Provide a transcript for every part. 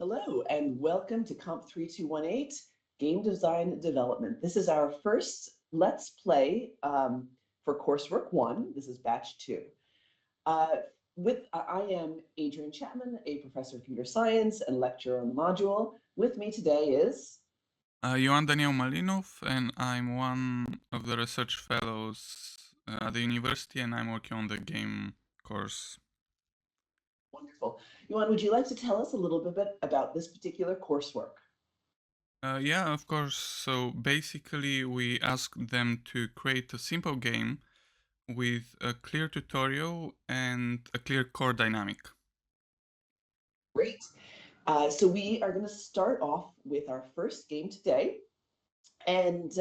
Hello, and welcome to COMP3218 Game Design Development. This is our first Let's Play for coursework 1. This is batch 2. I am Adrian Chapman, a professor of computer science and lecturer on the module. With me today is... Ioan Daniel Malinov, and I'm one of the research fellows at the university, and I'm working on the game course. Wonderful. Ioan, would you like to tell us a little bit about this particular coursework? Yeah, of course. So basically, we asked them to create a simple game with a clear tutorial and a clear core dynamic. Great. So we are going to start off with our first game today. And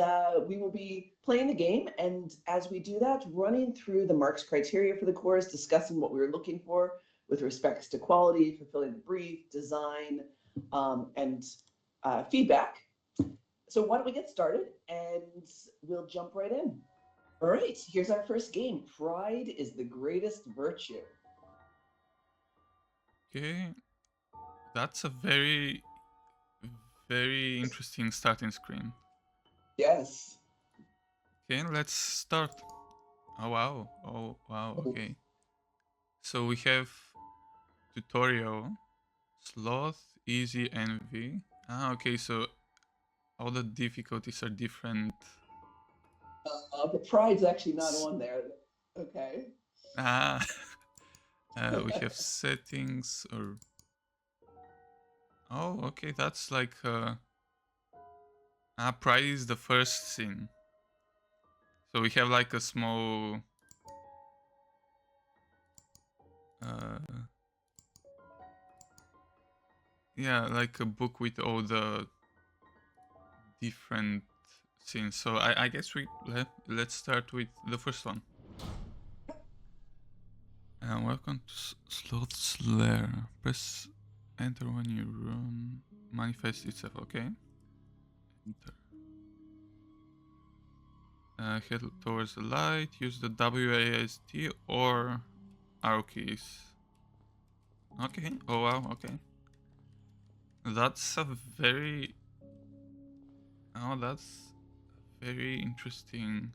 we will be playing the game, and as we do that, running through the marks criteria for the course, discussing what we were looking for with respects to quality, fulfilling the brief, design, and feedback. So why don't we get started, and we'll jump right in. All right, here's our first game. Pride is the greatest virtue. Okay, that's a very interesting starting screen. Yes. Okay, let's start. Oh wow, okay. So we have tutorial, sloth, easy, envy. Okay, so all the difficulties are different. But pride's actually not on there. Okay. We have settings or... Oh, okay, that's like... pride is the first scene. So we have like a small... yeah, like a book with all the different scenes. So I guess let's start with the first one. Welcome to Sloth's Lair. Press enter when your room manifests itself. Okay. Enter. Head towards the light. Use the WASD or arrow keys. Okay. Oh wow. Okay. That's a very... Oh, that's very interesting.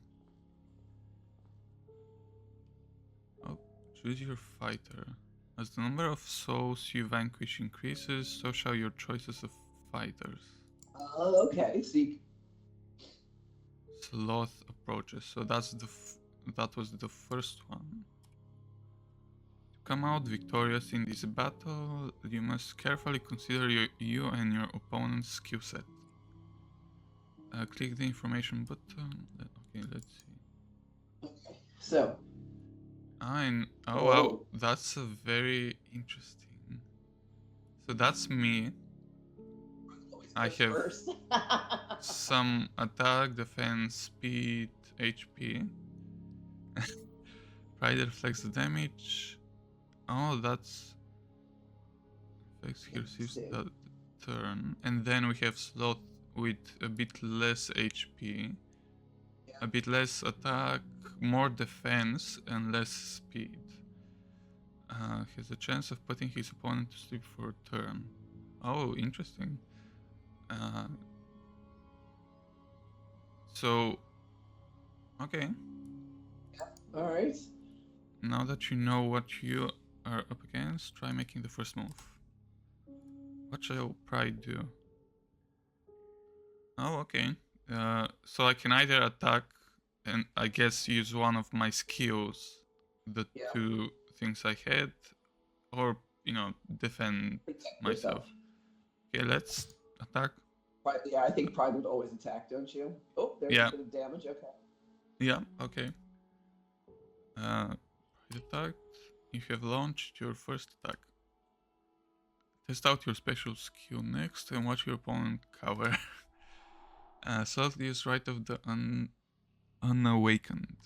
Oh, choose your fighter. As the number of souls you vanquish increases, so shall your choices of fighters. Okay, so Sloth approaches. So that's that was the first one. To come out victorious in this battle, you must carefully consider you and your opponent's skill set. Click the information button. Okay, let's see. Okay, so. Oh wow, that's a very interesting. So that's me. I have some attack, defense, speed, HP. Pride reflects the damage. Oh, that's... Effects he receives that turn. And then we have Sloth with a bit less HP. Yeah. A bit less attack, more defense, and less speed. Has a chance of putting his opponent to sleep for a turn. Oh, interesting. So, okay. All right. Now that you know what you are up against, try making the first move. What shall Pride do? Oh, okay. So I can either attack and I guess use one of my skills, the two things I had, or, you know, defend myself. Okay, let's attack. Yeah, I think Pride would always attack, don't you? Oh, there's a bit of damage, okay. Yeah, okay. Pride attacked. You have launched your first attack. Test out your special skill next and watch your opponent cover. Sloth use Right of the Unawakened.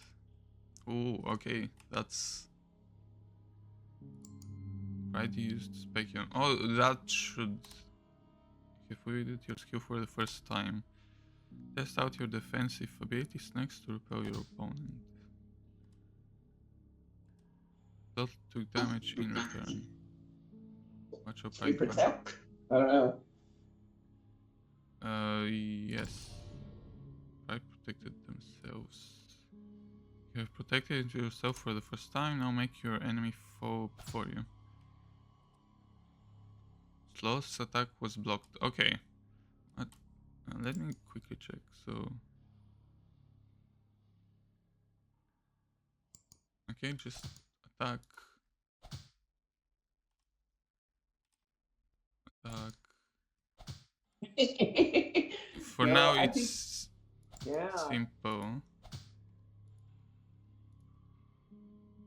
Oh, okay, that's... Right, used Speculum. Oh, that should... If we did your skill for the first time. Test out your defensive abilities next to repel your opponent. Sloth took damage in return. Watch your Pride. Protect? I don't know. Yes. I protected themselves. You have protected yourself for the first time. Now make your enemy fall before you. Sloth's attack was blocked. Okay. Let me quickly check. So. Okay, just attack. Attack. For No, now, I think, it's yeah. simple.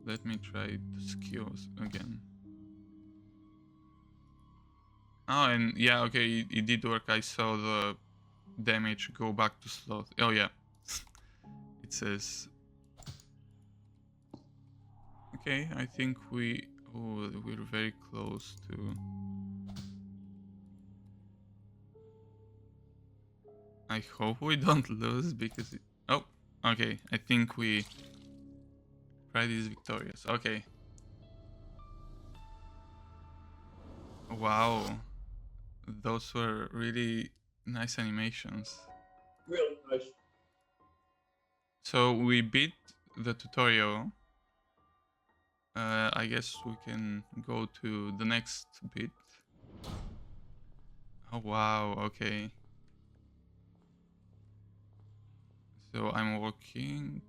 Let me try the skills again. Oh, and yeah, okay, it did work. I saw the damage go back to sloth. Oh yeah, it says. Okay, I think we're very close to. I hope we don't lose because. Oh, okay. I think Pride is victorious. Okay. Wow, those were really nice animations. Real nice. So we beat the tutorial. I guess we can go to the next bit. Oh wow, okay. So I'm walking.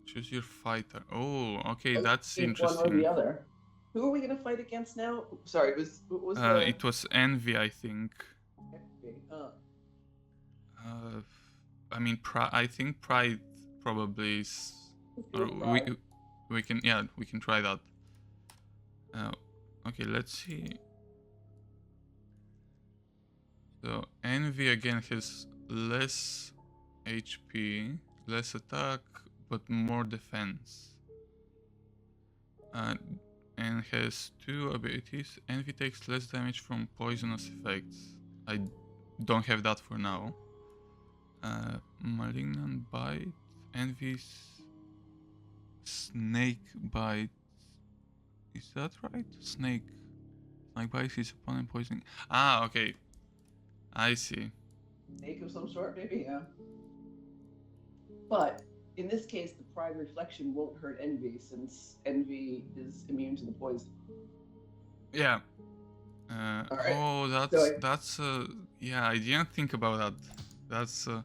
Choose your fighter. Oh, okay, that's Pick one or the interesting. other. Who are we gonna fight against now? Sorry, what was the It was Envy, I think. uh, I mean, I think Pride probably is. let's go Or with Pride. we can, yeah, we can try that. Okay, let's see. So Envy again has less HP, less attack, but more defense. And has two abilities. Envy takes less damage from poisonous effects. I don't have that for now. Malignant Bite. Envy's Snake Bite. Is that right? Snake bites his opponent poisoning. Ah, okay. I see. Snake of some sort, maybe, yeah. But in this case, the Pride reflection won't hurt Envy since Envy is immune to the poison. Yeah. All right. Oh, So, yeah. I didn't think about that. That's so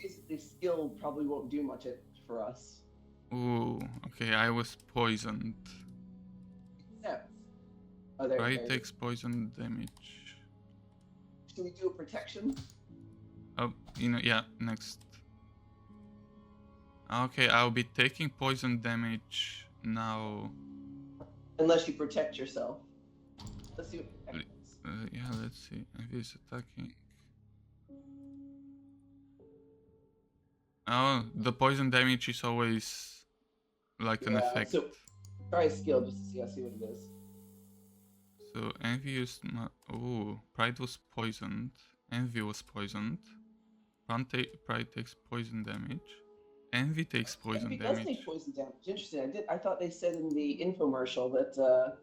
basically, skill probably won't do much for us. ooh. Okay, I was poisoned. Except, oh, there Pride it is. takes poison damage. Should we do a protection? Oh, yeah. Next. Okay, I'll be taking poison damage now. Unless you protect yourself. Let's see what protection is. Yeah, let's see. If he's attacking. Oh, the poison damage is always like an effect. So try skill just to see what it is. So Envy used oh, Pride was poisoned. Envy was poisoned. Pride takes poison damage. Envy takes poison Envy damage. does take poison damage. Interesting. I thought they said in the infomercial that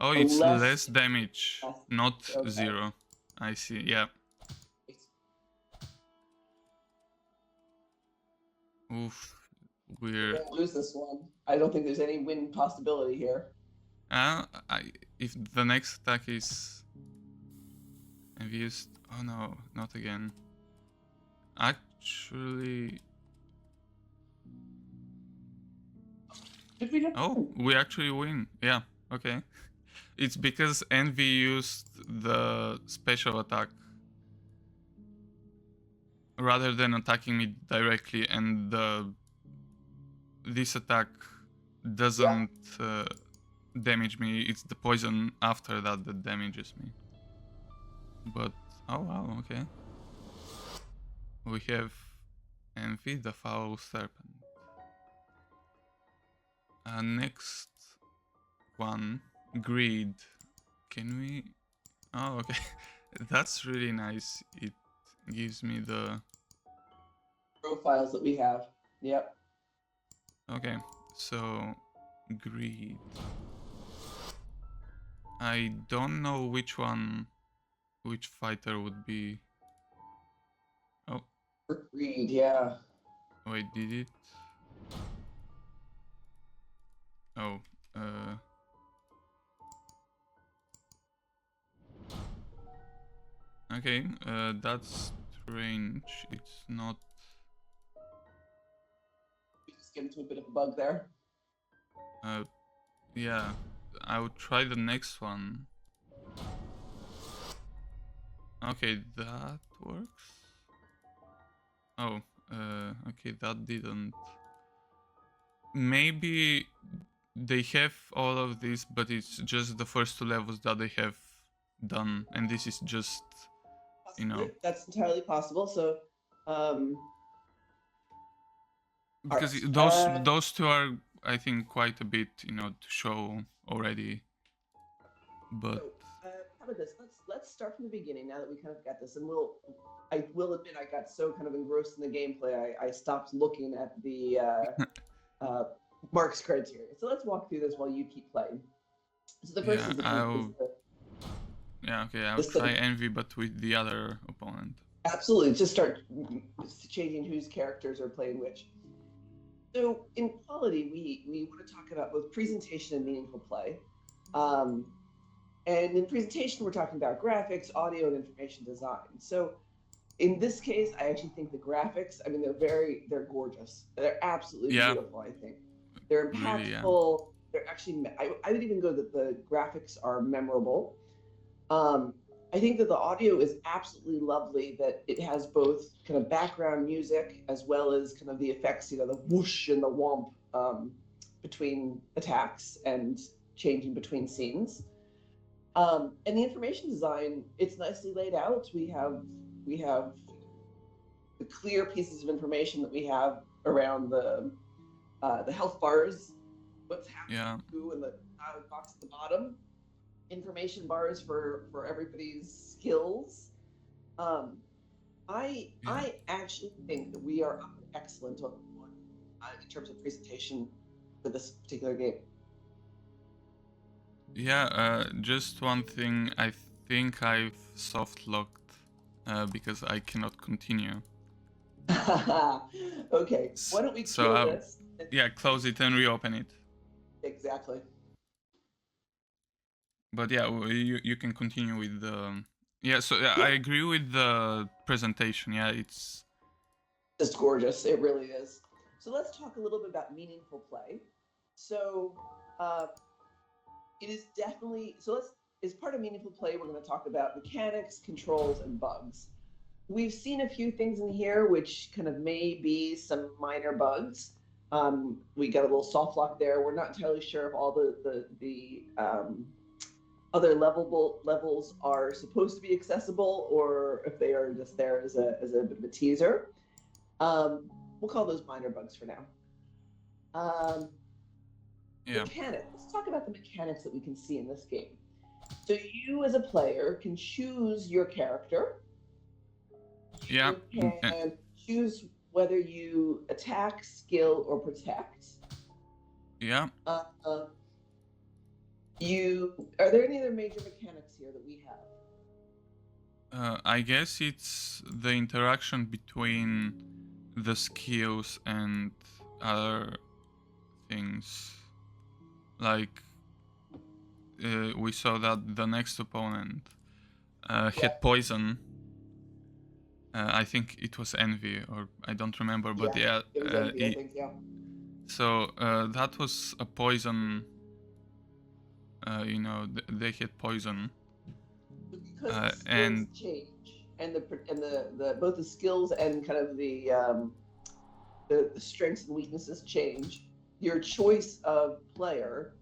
oh, it's less damage, not okay. 0. I see, yeah. Oof, we're gonna lose this one. I don't think there's any win possibility here. If the next attack is used, oh no, not again. Actually, oh, we actually win. Yeah, okay. It's because Envy used the special attack rather than attacking me directly, and this attack doesn't damage me. It's the poison after that that damages me. But oh wow, okay. We have Envy, the foul serpent. Next one, Greed. Can we? Oh, okay. That's really nice. It gives me the profiles that we have. Yep. Okay, so Greed. I don't know which fighter would be. Oh, Reed, yeah. wait, did it? Oh, okay, that's strange. It's not. We just get into a bit of a bug there. Yeah, I would try the next one. Okay, that works. Oh, okay, that didn't. Maybe they have all of this, but it's just the first 2 levels that they have done, and this is just, you know, That's entirely possible. So, because right. those 2 are, I think, quite a bit, to show already. But So, how about this? Let's start from the beginning now that we kind of got this, and I will admit I got so kind of engrossed in the gameplay, I stopped looking at the marks criteria. So let's walk through this while you keep playing. So the first yeah, is the I'll try Envy, but with the other opponent. Absolutely, just start changing whose characters are playing which. So in quality, we want to talk about both presentation and meaningful play. And in presentation, we're talking about graphics, audio, and information design. So in this case, I actually think the graphics, I mean, they're gorgeous. They're absolutely beautiful, I think. They're impactful. Really, they're actually, I would even go that the graphics are memorable. I think that the audio is absolutely lovely, that it has both kind of background music as well as kind of the effects, the whoosh and the whomp between attacks and changing between scenes. And the information design, it's nicely laid out. We have the clear pieces of information that we have around the health bars, what's happening, who, and the box at the bottom, information bars for everybody's skills. I actually think that we are excellent on in terms of presentation for this particular game. Yeah, just one thing. I think I've soft locked because I cannot continue. Okay, why don't we kill this? Yeah, close it and reopen it. Exactly. But yeah, you can continue with the. Yeah, so I agree with the presentation. Yeah, it's just gorgeous. It really is. So let's talk a little bit about meaningful play. So it is definitely, as part of meaningful play, we're going to talk about mechanics, controls, and bugs. We've seen a few things in here which kind of may be some minor bugs. We got a little soft lock there. We're not entirely sure if all the other levels are supposed to be accessible or if they are just there as a bit of a teaser. We'll call those minor bugs for now. Mechanics. Let's talk about the mechanics that we can see in this game. So you as a player can choose your character. Yeah. You can choose whether you attack, skill, or protect. Yeah. Are there any other major mechanics here that we have? I guess it's the interaction between the skills and other things. Like we saw that the next opponent had poison. I think it was Envy, or I don't remember, but it was Envy, I think, yeah. So that was a poison. They had poison. Because the skills change, and the both the skills and kind of the strengths and weaknesses change. Your choice of player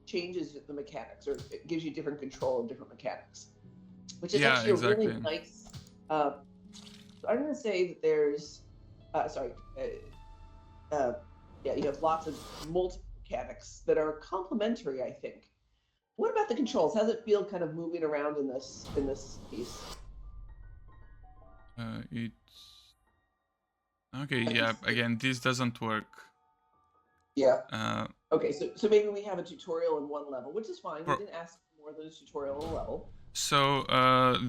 changes the mechanics, or it gives you different control of different mechanics, which is actually a really nice. I'm going to say that there's, you have lots of multiple mechanics that are complementary, I think. What about the controls? How does it feel kind of moving around in this piece? It's okay. Yeah. Again, this doesn't work. Yeah. Okay. So maybe we have a tutorial in one level, which is fine. We didn't ask for more than a tutorial or level. So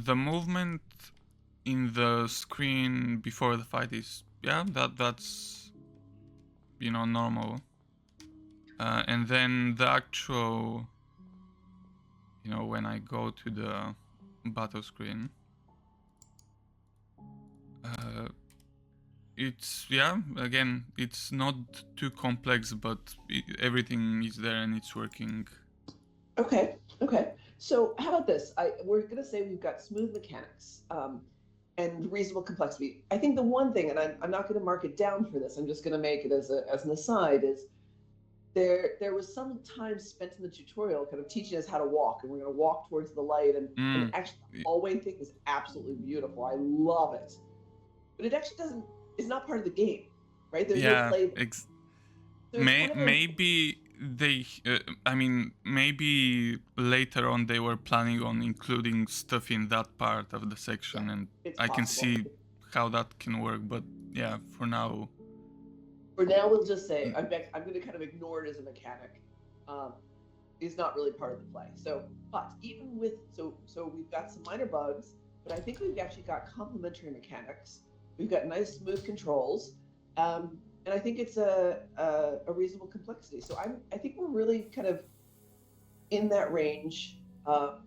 the movement in the screen before the fight is that's normal. And then the actual when I go to the battle screen, it's again, it's not too complex, but everything is there and it's working. Okay. So how about this? We're gonna say we've got smooth mechanics and reasonable complexity. I think the one thing, and I'm not gonna mark it down for this, I'm just gonna make it as an aside, is there was some time spent in the tutorial kind of teaching us how to walk, and we're gonna walk towards the light, and actually the hallway thing is absolutely beautiful. I love it. But it actually it's not part of the game, right? There's no play. Maybe they maybe later on they were planning on including stuff in that part of the section, and I can see how that can work, but yeah, for now we'll just say I'm going to kind of ignore it as a mechanic. Is not really part of the play. So, but even with so we've got some minor bugs, but I think we've actually got complementary mechanics. We've got nice smooth controls, and I think it's a reasonable complexity. So I think we're really kind of in that range of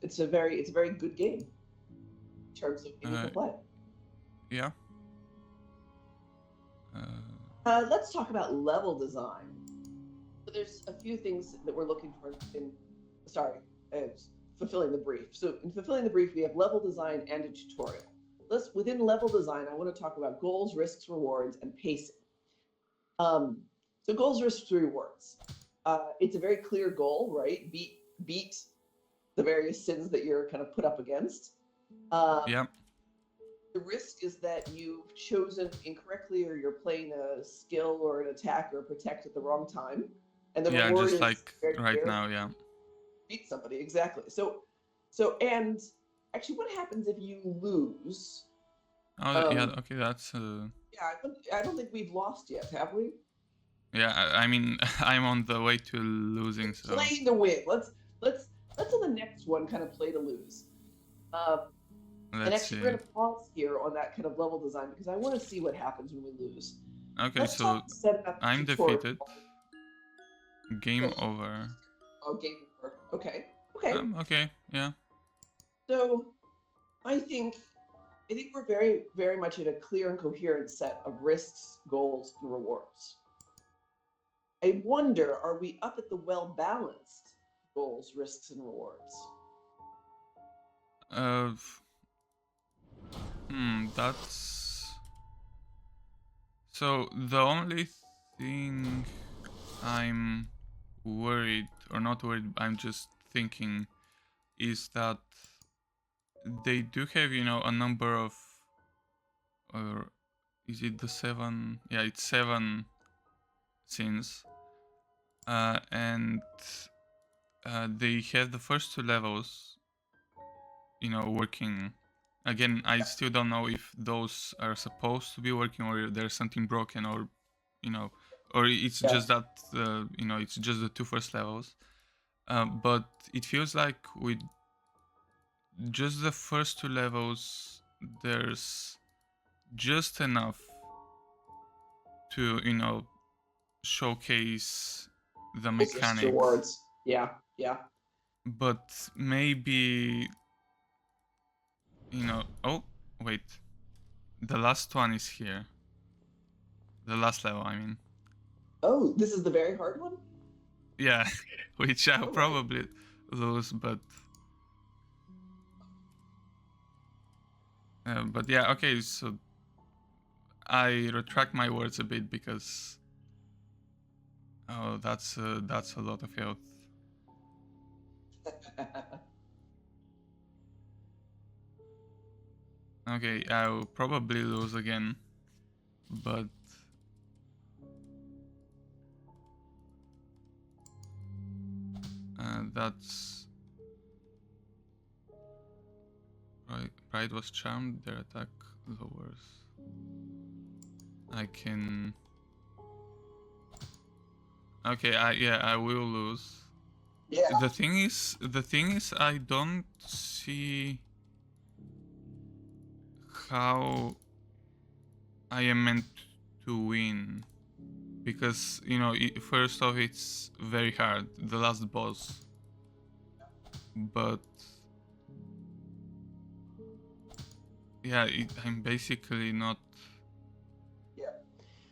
it's a very good game in terms of meaningful play. Yeah. Let's talk about level design. So there's a few things that we're looking for in fulfilling the brief. So in fulfilling the brief, we have level design and a tutorial. Within level design, I want to talk about goals, risks, rewards, and pacing. So goals, risks, rewards. It's a very clear goal, right? Beat the various sins that you're kind of put up against. The risk is that you've chosen incorrectly, or you're playing a skill or an attack or a protect at the wrong time. And the reward just is like right now, beat somebody, exactly. So and actually, what happens if you lose? Okay, that's I don't think we've lost yet, have we? Yeah, I mean, I'm on the way to losing, so play to win. Let's on the next one kind of play to lose. And actually, we're going to pause here on that kind of level design because I want to see what happens when we lose. Okay, so I'm defeated. Game over. Oh, game over. Okay. Okay, yeah. So, I think we're very, very much in a clear and coherent set of risks, goals, and rewards. I wonder, are we up at the well-balanced goals, risks, and rewards? That's... So, the only thing I'm worried, or not worried, I'm just thinking, is that they do have, a number of... Or is it the 7? Yeah, it's 7 scenes. And they have the first 2 levels, working. Again, I still don't know if those are supposed to be working, or there's something broken, or or it's just that it's just the 2 first levels. But it feels like with just the first 2 levels, there's just enough to showcase the mechanics. Rewards. Yeah. But maybe oh wait, the last one is here. The last level, I mean. Oh, this is the very hard one? Yeah, which I'll probably lose, but yeah, okay, so I retract my words a bit because that's a lot of health. Okay, I'll probably lose again, but that's... Pride was charmed, their attack lowers. I can... Okay, I will lose. Yeah. The thing is, I don't see how I am meant to win. Because, first off, it's very hard, the last boss. But, yeah, I'm basically not... Yeah.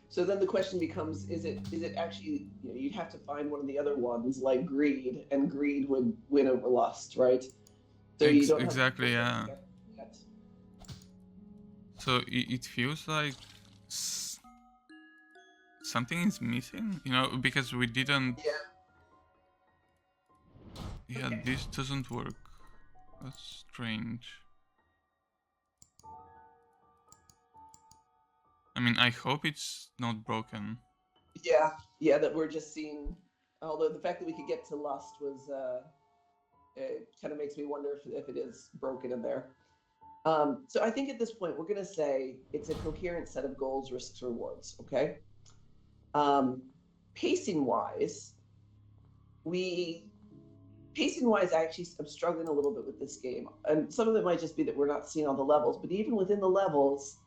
So then the question becomes, is it actually, you'd have to find one of the other ones like greed, and greed would win over lust, right? So you don't have Exactly, yeah. yet. So it feels like something is missing, because we didn't... Yeah. Yeah, Okay. this doesn't work. That's strange. I mean, I hope it's not broken. Yeah, that we're just seeing. Although the fact that we could get to lust was, it kind of makes me wonder if it is broken in there. So I think at this point we're going to say it's a coherent set of goals, risks, rewards. Okay. Um, pacing wise, we pacing wise, actually, I'm struggling a little bit with this game, and some of it might just be that we're not seeing all the levels. But even within the levels,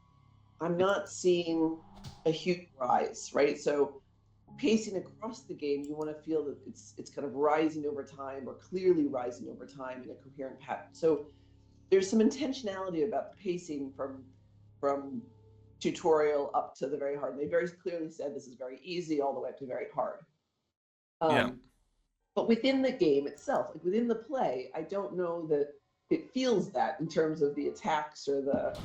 I'm not seeing a huge rise, right? So pacing across the game, you want to feel that it's kind of rising over time, or clearly rising over time in a coherent pattern. So there's some intentionality about the pacing from tutorial up to the very hard. And they very clearly said this is very easy all the way up to very hard. Yeah. But within the game itself, like within the play, I don't know that it feels that in terms of the attacks or the.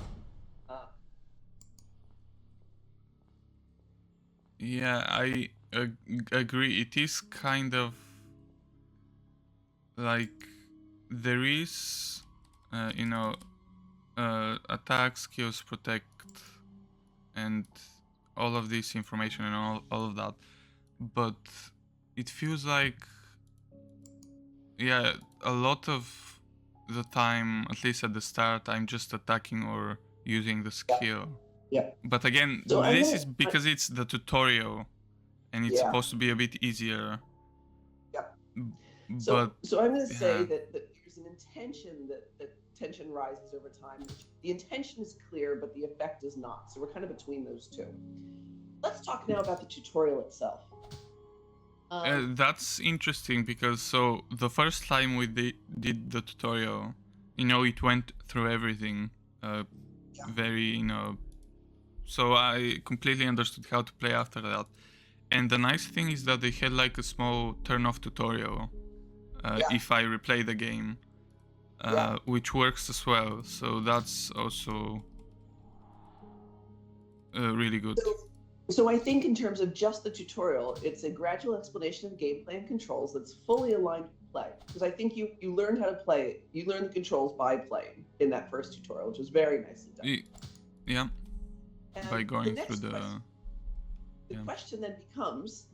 Yeah, I agree. It is kind of like there is, attack, skills, protect, and all of this information and all of that. But it feels like, yeah, a lot of the time, at least at the start, I'm just attacking or using the skill. Yeah. But again, So this is because it's the tutorial and it's Yeah. supposed to be a bit easier. Yeah. But so I'm going to say yeah. that there's an intention that tension rises over time. The intention is clear, but the effect is not. So we're kind of between those two. Let's talk now about the tutorial itself. That's interesting because so the first time we did the tutorial, it went through everything very, so I completely understood how to play after that. And the nice thing is that they had like a small turn off tutorial if I replay the game, which works as well. So that's also really good. So I think in terms of just the tutorial, it's a gradual explanation of gameplay and controls that's fully aligned with play. Because I think you learned how to play, you learned the controls by playing in that first tutorial, which was very nicely done. Yeah, and by going through the... The question then becomes,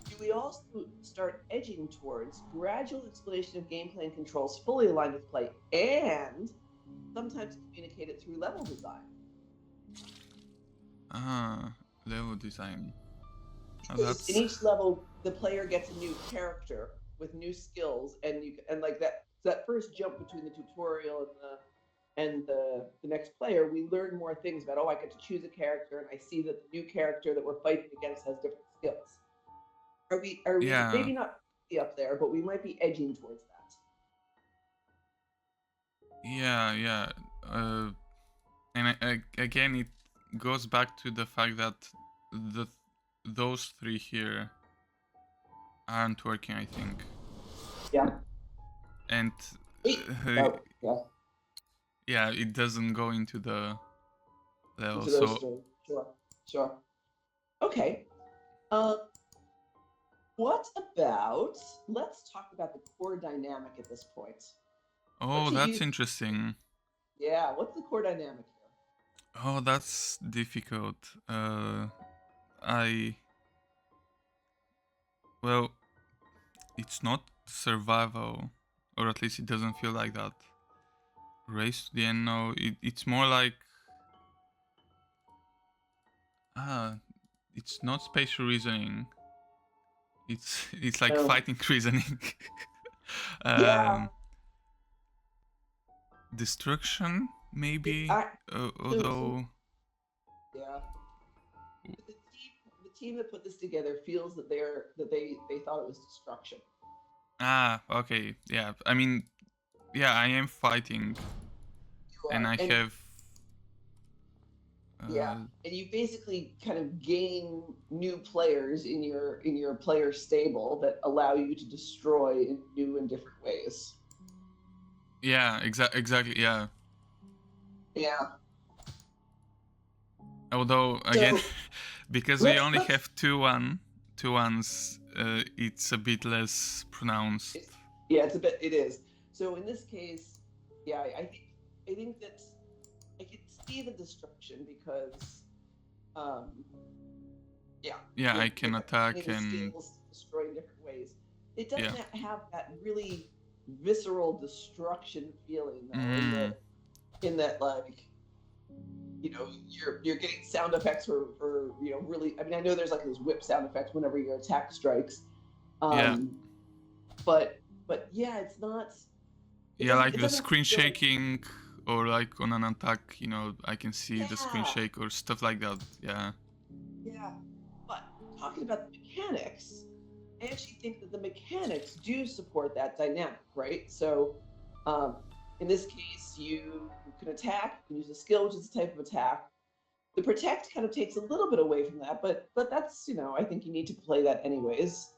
do we also start edging towards gradual explanation of gameplay and controls fully aligned with play, and sometimes communicate it through level design? Level design. In each level, the player gets a new character with new skills, and like that first jump between the tutorial and the next player, we learn more things about, I get to choose a character, and I see that the new character that we're fighting against has different skills. Are we maybe not up there, but we might be edging towards that? Yeah. And again, it goes back to the fact that those three here aren't working, I think. Yeah. And yeah, it doesn't go into the level. So sure. Okay. What about, let's talk about the core dynamic at this point. Oh, that's interesting. Yeah, what's the core dynamic here? Oh, that's difficult. Well, it's not survival, or at least it doesn't feel like that. Race to the end, no. It's more like... it's not spatial reasoning. It's like No. fighting reasoning. Yeah. Destruction, maybe. Although, Yeah. The team that put this together feels that they thought it was destruction. okay, yeah. I mean, yeah, I am fighting, and I have. Yeah, and you basically kind of gain new players in your player stable that allow you to destroy in new and different ways. Yeah, exactly. Yeah. Yeah. Although again, So because we only have two ones, it's a bit less pronounced. It is. So in this case, yeah, I think that I can see the destruction because, yeah, I can attack and skills destroy in different ways. It doesn't have that really visceral destruction feeling though, in that like, you know, you're getting sound effects for you know, really, I mean, I know there's like those whip sound effects whenever your attack strikes, but yeah, it's not. Like the screen shaking, or like on an attack, you know, I can see the screen shake or stuff like that. Yeah. Yeah, but talking about the mechanics, I actually think that the mechanics do support that dynamic, right? So, in this case, you can attack, you can use a skill, which is a type of attack. The protect kind of takes a little bit away from that, but that's, you know, I think you need to play that anyways.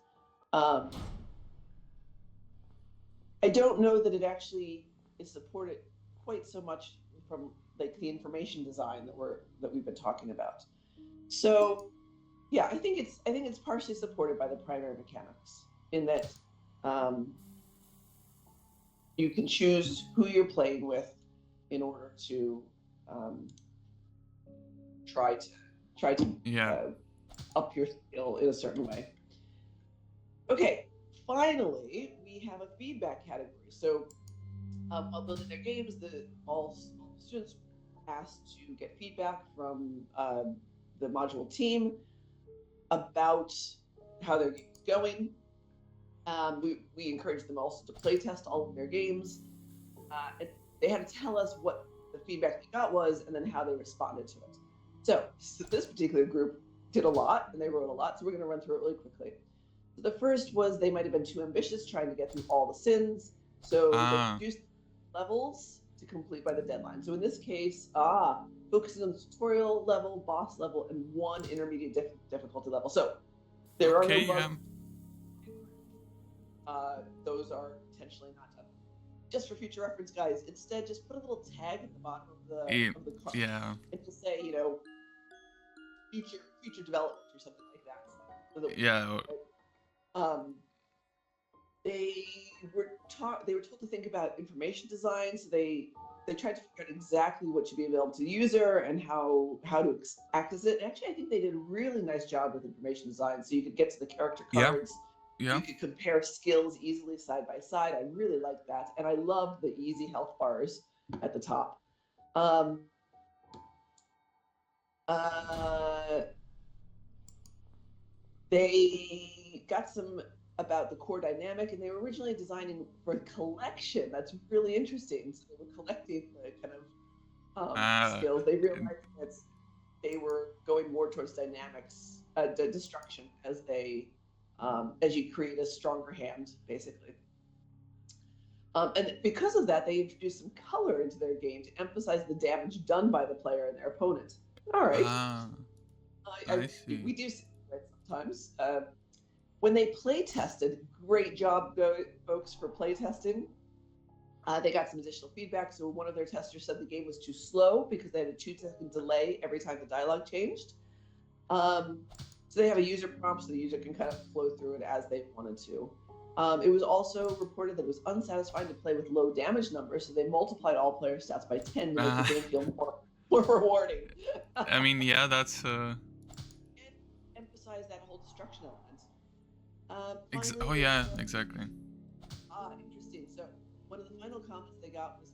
I don't know that it actually is supported quite so much from like the information design that we've been talking about. So yeah, I think it's partially supported by the primary mechanics in that you can choose who you're playing with in order to try to up your skill in a certain way. Okay, finally, we have a feedback category. So while building their games, all students asked to get feedback from the module team about how their game is going. We encouraged them also to play test all of their games. And they had to tell us what the feedback they got was and then how they responded to it. So this particular group did a lot and they wrote a lot. So we're going to run through it really quickly. So the first was they might have been too ambitious trying to get through all the sins. So they reduced levels to complete by the deadline. So in this case, focusing on the tutorial level, boss level, and one intermediate difficulty level. So there are no bugs. Those are intentionally not done. Just for future reference, guys, instead just put a little tag at the bottom of the card and just say, you know, future development or something like that. So that they were told to think about information design, so they tried to figure out exactly what should be available to the user and how to access it. And actually, I think they did a really nice job with information design, so you could get to the character cards. You could compare skills easily side by side. I really like that, and I love the easy health bars at the top. They got some about the core dynamic, and they were originally designing for collection. That's really interesting. So they were collecting the kind of skills. They realized that they were going more towards dynamics, destruction, as you create a stronger hand, basically. And because of that, they introduced some color into their game to emphasize the damage done by the player and their opponent. All right. I see. We do see that sometimes. When they play tested, great job, folks, for play testing. They got some additional feedback. So one of their testers said the game was too slow because they had a 2-second delay every time the dialogue changed. So they have a user prompt so the user can kind of flow through it as they wanted to. It was also reported that it was unsatisfying to play with low damage numbers, so they multiplied all player stats by 10 to make the game feel more rewarding. I mean, yeah, that's... And emphasize that whole destruction element. Oh yeah, exactly. Interesting. So one of the final comments they got was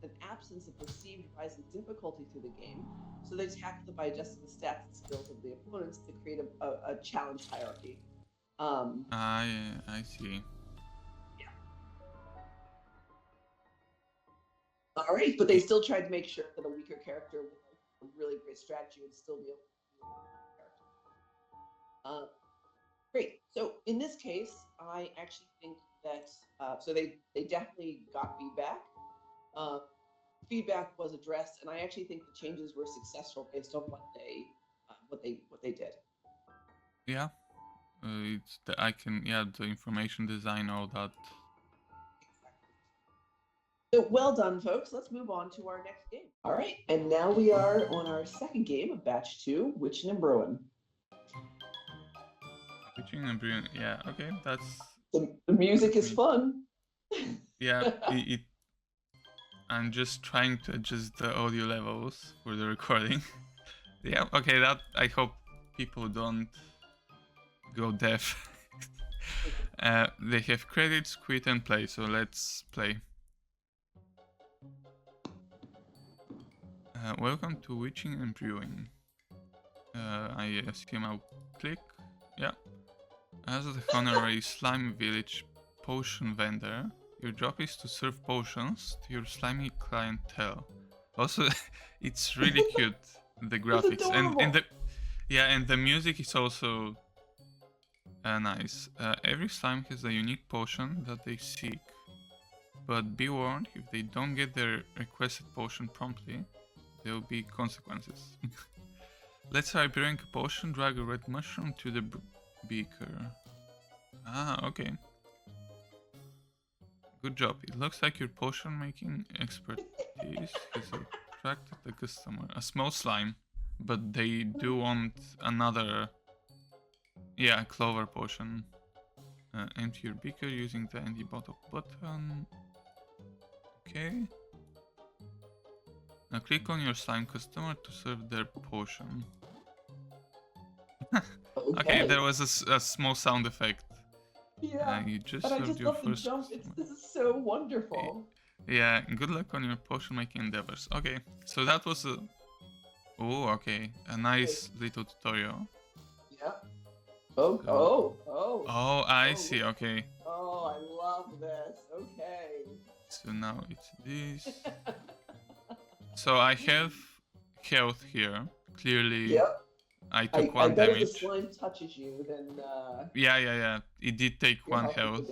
an absence of perceived rise in difficulty through the game. So they tackled it by adjusting the stats and skills of the opponents to create a challenge hierarchy. I see. All right, but they still tried to make sure that a weaker character with a really great strategy would still be able to be a character. Great. So in this case, I actually think that so they definitely got feedback. Feedback was addressed, and I actually think the changes were successful based on what they did. Yeah, it's I can the information design, all that. So well done, folks. Let's move on to our next game. All right, and now we are on our second game of Batch 2, Witchin Brewin. Witchin Brewin, yeah, okay, that's... The music is fun. Yeah, I'm just trying to adjust the audio levels for the recording. Yeah, okay, that I hope people don't go deaf. They have credits, quit and play, so let's play. Welcome to Witchin Brewin. I assume I'll click. Yeah. As the honorary slime village potion vendor, your job is to serve potions to your slimy clientele. Also, it's really cute, the graphics, and the music is also nice. Every slime has a unique potion that they seek, but be warned, if they don't get their requested potion promptly, there will be consequences. Let's try brewing a potion. Drag a red mushroom to the beaker. Ah, okay. Good job. It looks like your potion making expertise has attracted the customer. A small slime, but they do want another. Yeah, clover potion. Empty your beaker using the empty bottle button. Okay. Now click on your slime customer to serve their potion. Okay, there was a small sound effect. Yeah, you just but I served just your love the first jump. customer. This is so wonderful. Yeah, good luck on your potion making endeavors. Okay, so that was a... Oh, okay, a nice little tutorial. Yeah. Oh, I see, okay. Oh, I love this. Okay. So now it's this. So I have health here. Clearly, yep. I took one bet damage. If the slime touches you, then... Yeah. It did take one health.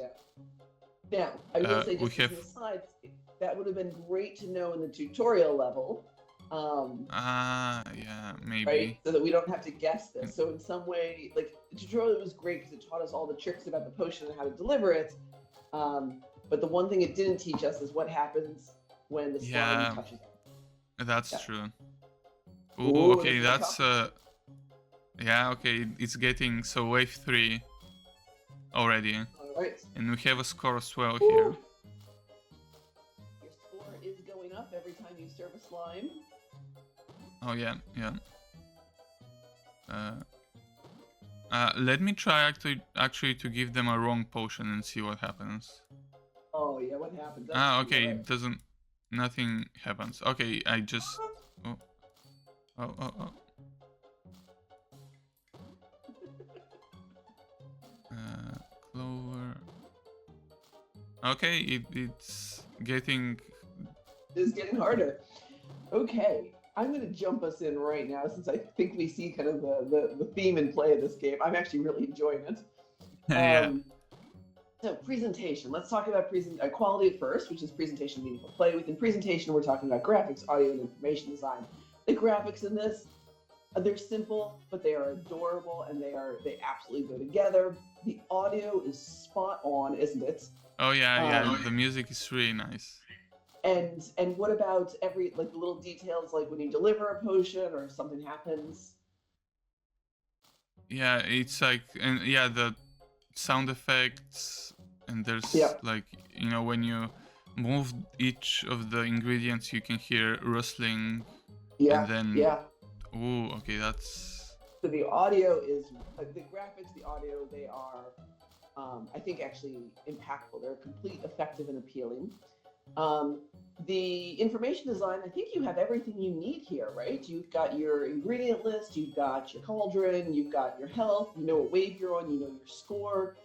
Now, I will say just as an aside, that would have been great to know in the tutorial level. Yeah, maybe. Right? So that we don't have to guess this. So in some way, like, the tutorial was great because it taught us all the tricks about the potion and how to deliver it. But the one thing it didn't teach us is what happens when the slime touches it. That's true. Ooh, okay, that's... Yeah, okay, it's getting... So wave 3 already. Alright. And we have a score as well here. Your score is going up every time you serve a slime. Oh yeah. Let me try actually to give them a wrong potion and see what happens. Oh yeah, what happens? Okay, it doesn't... Nothing happens. Okay, I just... Oh. Clover. Okay, it's getting... It's getting harder. Okay, I'm going to jump us in right now since I think we see kind of the theme and play of this game. I'm actually really enjoying it. Yeah. So presentation. Let's talk about quality at first, which is presentation meaningful play. Within presentation, we're talking about graphics, audio, and information design. The graphics in this, they're simple, but they are adorable, and they absolutely go together. The audio is spot on, isn't it? Oh yeah. The music is really nice. And what about the little details, like when you deliver a potion or something happens? Yeah, it's like, and the sound effects, and there's like, when you move each of the ingredients, you can hear rustling. And then ooh, okay, that's... So the audio is the graphics, the audio, they are I think actually impactful. They're complete, effective, and appealing. The information design, I think you have everything you need here, right? You've got your ingredient list, you've got your cauldron, you've got your health, you know what wave you're on, you know your score.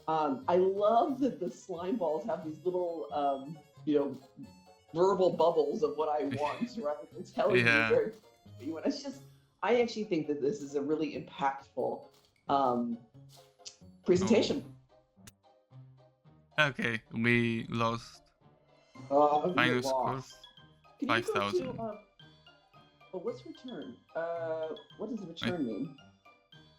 I love that the slime balls have these little, you know, verbal bubbles of what I want, right? They're telling you Yeah. very what you want. It's just, I actually think that this is a really impactful presentation. Okay, we lost. We Final score lost. Can you go to 5,000. oh, what's return? What does return mean?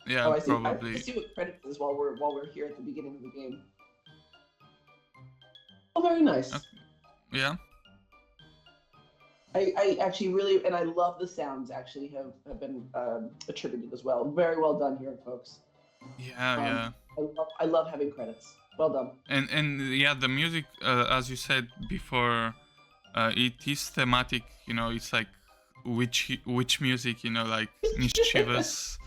Yeah, Oh, I see. I have to probably. see what credits is while we're here at the beginning of the game. Oh, very nice. Okay. Yeah. I actually really, and I love the sounds actually have been attributed as well. Very well done here, folks. Yeah. I love having credits. Well done. And yeah, the music, as you said before, it is thematic. You know, it's like witch music. You know, like mischievous.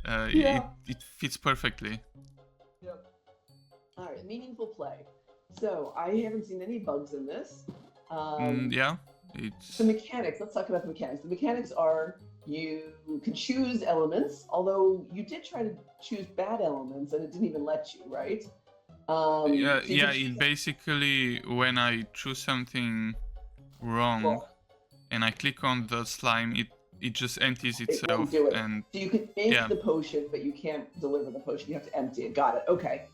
Yeah. It fits perfectly. Yep. All right, meaningful play. So I haven't seen any bugs in this. Yeah, it's. The mechanics, let's talk about the mechanics. The mechanics are you can choose elements, although you did try to choose bad elements and it didn't even let you, right? Yeah, So yeah. It basically, when I choose something wrong and I click on the slime, it just empties it itself. won't do it. And So you can make the potion, but you can't deliver the potion. You have to empty it. Got it. Okay.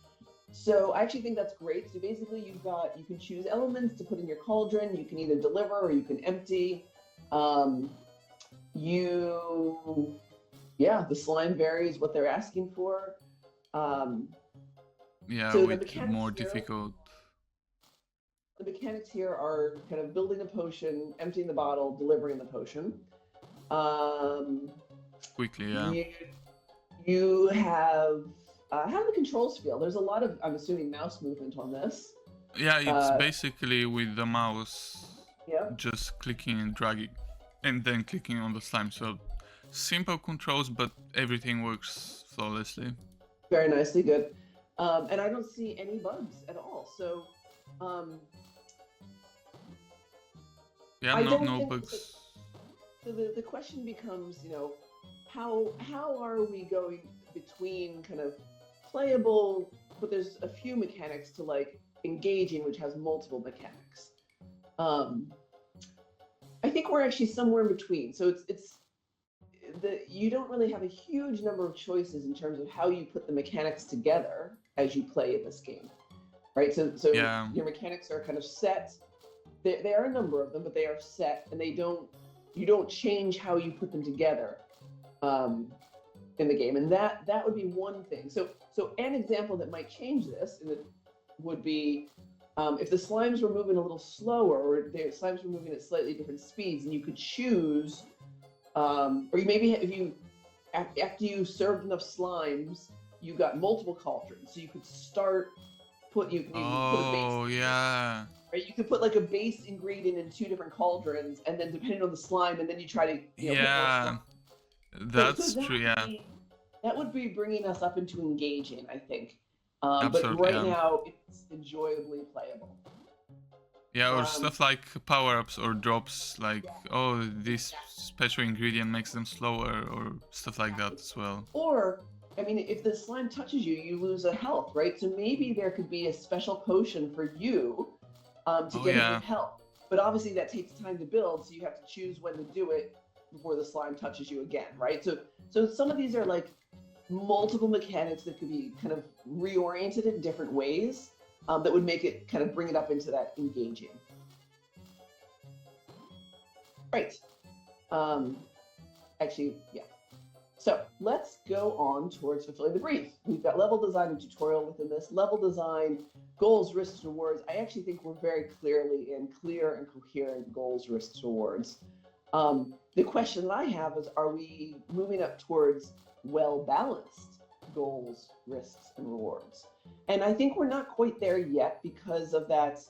So I actually think that's great. So basically, you can choose elements to put in your cauldron. You can either deliver or you can empty. The slime varies what they're asking for. Yeah, so with more difficult. The mechanics here are kind of building a potion, emptying the bottle, delivering the potion. Quickly, yeah. You have how do the controls feel? There's a lot of, I'm assuming, mouse movement on this. Yeah, it's basically with the mouse. Yeah. Just clicking and dragging, and then clicking on the slime. So simple controls, but everything works flawlessly. Very nicely, good. And I don't see any bugs at all. So, yeah, no bugs. So the question becomes, you know, how are we going between kind of playable, but there's a few mechanics, to like engaging, which has multiple mechanics. I think we're actually somewhere in between. So you don't really have a huge number of choices in terms of how you put the mechanics together as you play in this game, right? So yeah. Your mechanics are kind of set. There are a number of them, but they are set, and you don't change how you put them together in the game, and that would be one thing. So an example that might change this, and it would be if the slimes were moving a little slower, or the slimes were moving at slightly different speeds, and you could choose, or you maybe if you after you served enough slimes, you got multiple cauldrons, so you could start put a base. Yeah. Right, you could put like a base ingredient in 2 different cauldrons, and then depending on the slime, and then you try to put more slime. That's true. Yeah. That would be bringing us up into engaging, I think. Absolutely, but right now, it's enjoyably playable. Yeah, or stuff like power-ups or drops, like, oh, this special ingredient makes them slower, or stuff like that as well. Or, I mean, if the slime touches you, you lose a health, right? So maybe there could be a special potion for you to get a good health. But obviously that takes time to build, so you have to choose when to do it before the slime touches you again, right? So some of these are like multiple mechanics that could be kind of reoriented in different ways that would make it kind of bring it up into that engaging. Right. Actually, yeah. So let's go on towards fulfilling the brief. We've got level design and tutorial within this. Level design, goals, risks, rewards. I actually think we're very clearly in clear and coherent goals, risks, rewards. The question that I have is, are we moving up towards well-balanced goals, risks, and rewards? And I think we're not quite there yet because of that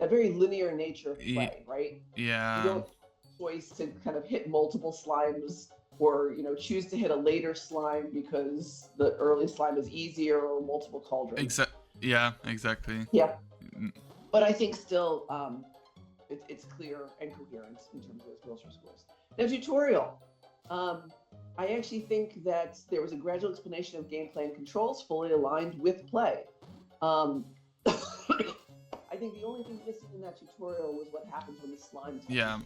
very linear nature of play, right? Yeah. You don't have a choice to kind of hit multiple slimes, or choose to hit a later slime because the early slime is easier, or multiple cauldrons. Yeah, exactly. Yeah. But I think still it's clear and coherent in terms of those rules for scores. Now, tutorial. I actually think that there was a gradual explanation of gameplay and controls fully aligned with play. I think the only thing missing in that tutorial was what happens when the slime touches Yeah. you.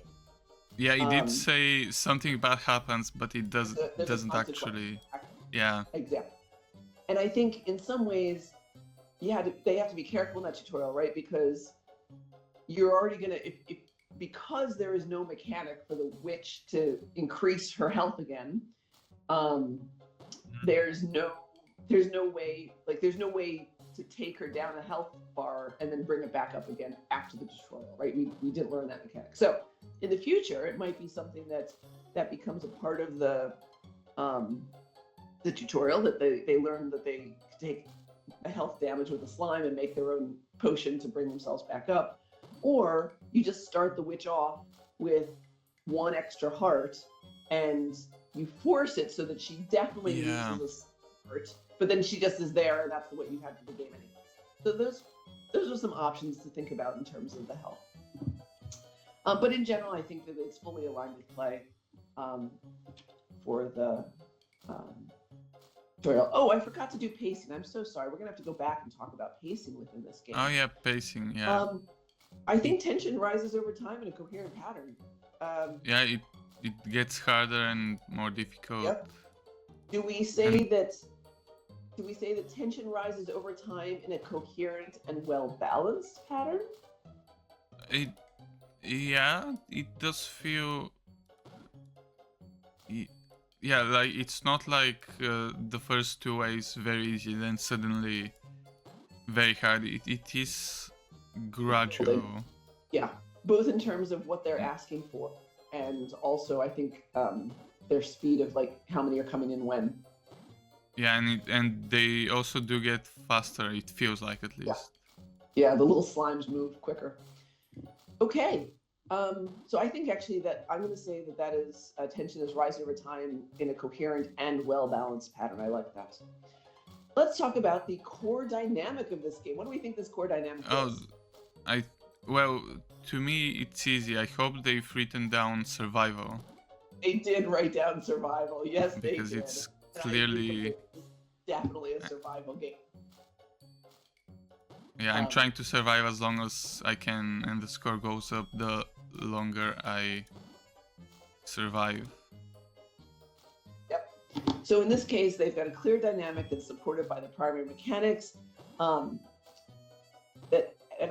Yeah, it did say something bad happens, but it There's a doesn't consequence. actually. Yeah. Exactly. And I think in some ways, they have to be careful in that tutorial, right? Because you're already gonna, because there is no mechanic for the witch to increase her health again. There's no way to take her down a health bar and then bring it back up again after the tutorial, right? We didn't learn that mechanic. So in the future, it might be something that becomes a part of the tutorial, that they learn that they take a health damage with the slime and make their own potion to bring themselves back up. Or you just start the witch off with one extra heart and you force it so that she definitely loses a heart, but then she just is there, and that's what you had for the game anyways. So those are some options to think about in terms of the health. But in general, I think that it's fully aligned with play for the tutorial. Oh, I forgot to do pacing. I'm so sorry. We're gonna have to go back and talk about pacing within this game. Oh yeah, pacing. Yeah. I think tension rises over time in a coherent pattern. Yeah, it gets harder and more difficult. Yep. Do we say that tension rises over time in a coherent and well-balanced pattern? It does feel. Yeah, like it's not like the first two ways very easy, then suddenly very hard. It is gradual. Yeah, both in terms of what they're asking for, and also I think their speed of like how many are coming in when. Yeah, and they also do get faster. It feels like, at least. Yeah, the little slimes move quicker. Okay, so I think actually that I'm going to say that is tension is rising over time in a coherent and well-balanced pattern. I like that. Let's talk about the core dynamic of this game. What do we think this core dynamic is? Well, to me, it's easy. I hope they've written down survival. They did write down survival. Yes, they did. Because it's clearly... definitely a survival game. Yeah, I'm trying to survive as long as I can, and the score goes up the longer I survive. Yep. So in this case, they've got a clear dynamic that's supported by the primary mechanics. And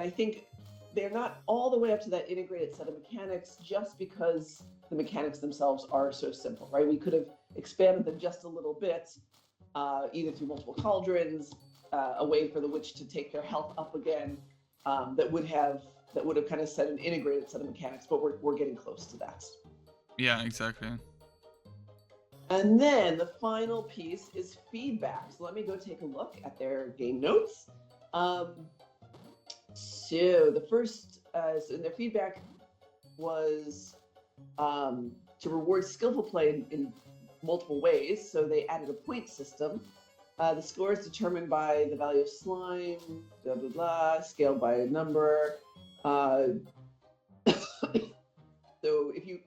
I think they're not all the way up to that integrated set of mechanics just because the mechanics themselves are so simple, right? We could have expanded them just a little bit, either through multiple cauldrons, a way for the witch to take their health up again, that would have kind of set an integrated set of mechanics, but we're getting close to that. Yeah, exactly. And then the final piece is feedback. So let me go take a look at their game notes. So the first, so their feedback was to reward skillful play in multiple ways. So they added a point system. The score is determined by the value of slime, blah, blah, blah, scaled by a number. So if you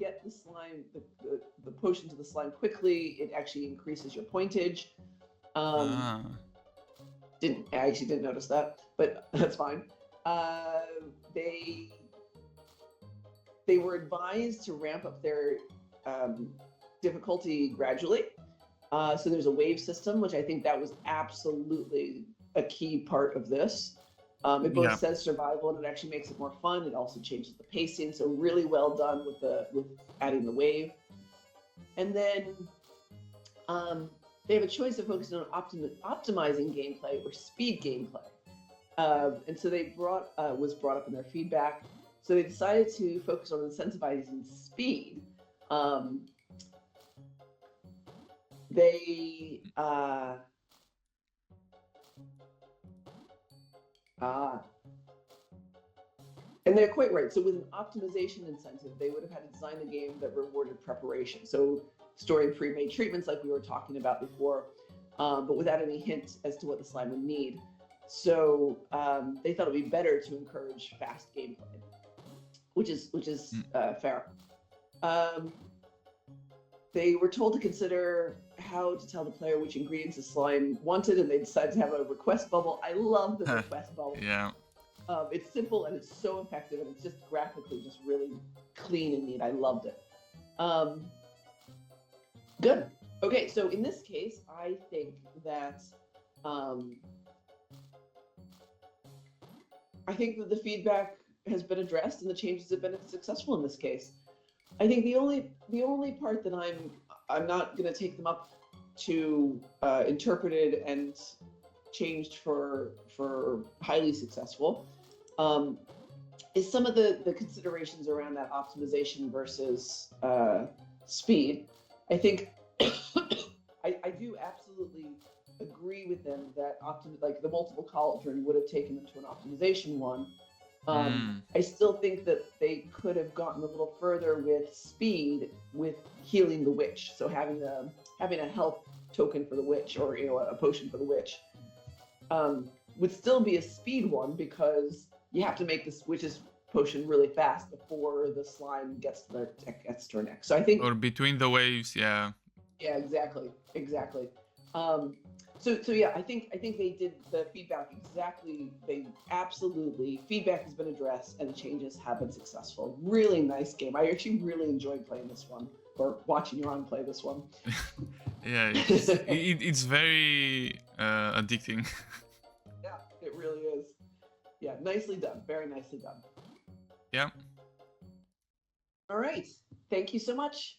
get the slime, the potion to the slime quickly, it actually increases your pointage. I actually didn't notice that, but that's fine. They were advised to ramp up their difficulty gradually. So there's a wave system, which I think that was absolutely a key part of this. It both says survival, and it actually makes it more fun. It also changes the pacing, so really well done with adding the wave. And then they have a choice of focusing on optimizing gameplay or speed gameplay. And so was brought up in their feedback. So they decided to focus on incentivizing speed. And they're quite right. So with an optimization incentive, they would have had to design a game that rewarded preparation. So storing pre-made treatments like we were talking about before, but without any hint as to what the slime would need. So they thought it'd be better to encourage fast gameplay, which is fair. They were told to consider how to tell the player which ingredients the slime wanted, and they decided to have a request bubble. I love the request bubble. Yeah. It's simple and it's so effective, and it's just graphically just really clean and neat. I loved it. Good. Okay, so in this case, I think that the feedback has been addressed and the changes have been successful in this case. I think the only part that I'm not going to take them up to interpreted and changed for highly successful is some of the considerations around that optimization versus speed. I think I do absolutely agree with them that the multiple cauldron would have taken them to an optimization one. I still think that they could have gotten a little further with speed with healing the witch. So having a health token for the witch, or a potion for the witch, would still be a speed one, because you have to make this witch's potion really fast before the slime gets to her neck. So I think, or between the waves, yeah. Yeah, exactly. So yeah, I think they did the feedback exactly. Feedback has been addressed and the changes have been successful. Really nice game. I actually really enjoyed playing this one, or watching Johan play this one. Yeah, it's very addicting. Yeah, it really is. Yeah, nicely done. Very nicely done. Yeah. All right. Thank you so much.